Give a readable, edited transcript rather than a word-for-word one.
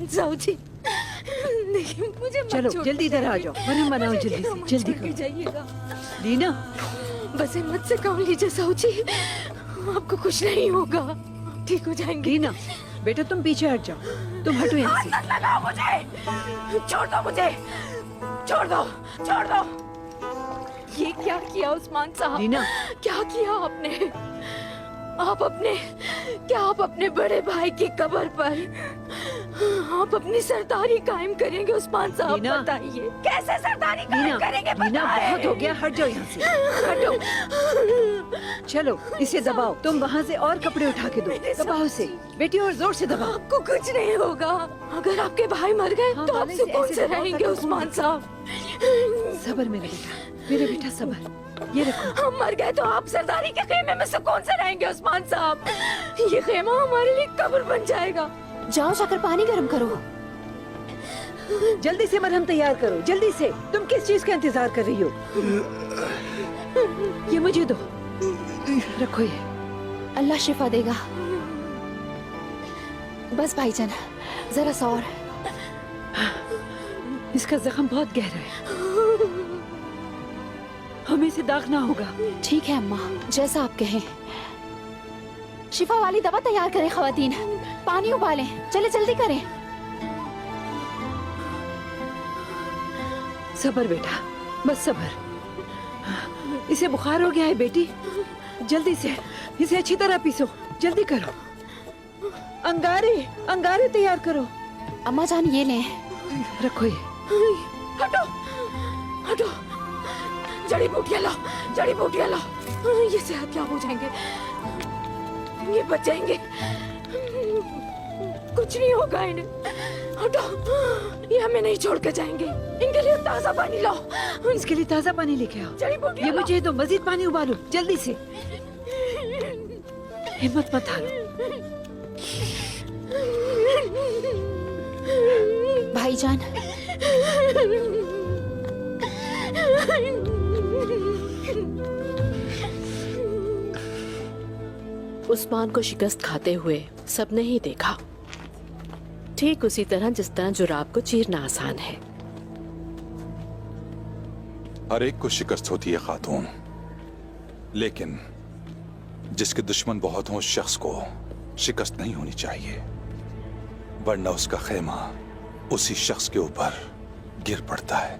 साहू जी, देखिए मुझे मत चलो छोड़ जल्दी इधर आ जाओ, मरहम बनाओ जल्दी से, जल्दी के करो। जाइएगा। लीना, बस हिम्मत से काम लीजिए साहू जी, आपको कुछ नहीं होगा, ठीक हो जाएंगे। लीना बेटा तुम पीछे हट जाओ, तुम हटो यहाँ से। मत लगाओ मुझे, छोड़ दो मुझे, छोड़ दो, छोड़ दो। ये क्या किया उस्मान साहब? लीना, क्या किया आपने? आप अपने बड़े भाई की कब्र पर आप अपनी सरदारी कायम करेंगे उस्मान साहब? लीना, बताइए कैसे सरदारी कायम करेंगे? लीना बहुत हो गया, हट जाओ यहाँ से, हटो। चलो इसे दबाओ, तुम वहाँ से और कपड़े उठा के दो, दबाओ इसे बेटी, और जोर से दबाओ। आपको कुछ नहीं होगा, अगर आपके भाई मर गए हाँ, तो आप वाले से सुकून ऐसे से दबाओ रहेंगे ताकि उस्मान साहब। सबर मेरे बेटा सबर, ये रखो। हम मर गए तो आप सरदारी के खेमे में सुकून से रहेंगे उस्मान साहब। ये खेमा हमारे लिए कब्र बन जाएगा। जाओ जाकर पानी गर्म करो। जल्दी से मरहम तैयार करो, जल्दी से। तुम किस चीज का इंतजार कर रही हो? ये मुझे दो, रखो ये। अल्लाह शिफा देगा। बस भाईजान, जरा सा और। इसका जख्म बहुत गहरा है, हमें इसे दागना होगा। ठीक है अम्मा, जैसा आप कहें। शिफा वाली दवा तैयार करें खवातीन, पानी उबालें, चले जल्दी करें। सबर बेटा, बस सबर। इसे बुखार हो गया है बेटी, जल्दी से इसे अच्छी तरह पीसो, जल्दी करो। अंगारे तैयार करो। अम्मा जान ये लें। रखो ये। हटो, हटो। जड़ी बूटियाँ लो, जड़ी बूटियाँ लो। ये सेहतयाब हो जाएंगे, ये बच जाएंगे, कुछ नहीं होगा इन्हें। हटो, ये हमें नहीं छोड़ के जाएंगे। इनके लिए ताजा पानी लो। इसके लिए ताजा पानी लेके आओ। जड़ी बूटियाँ ये लो। मुझे दो, मजीद पानी उबालो जल्दी से। हिम्मत मत हारो। भाईजान, उस्मान को शिकस्त खाते हुए सबने ही देखा, ठीक उसी तरह जिस तरह जुराब को चीरना आसान है। हर एक को शिकस्त होती है खातून, लेकिन जिसके दुश्मन बहुत हों उस शख्स को शिकस्त नहीं होनी चाहिए, वरना उसका खेमा उसी शख्स के ऊपर गिर पड़ता है।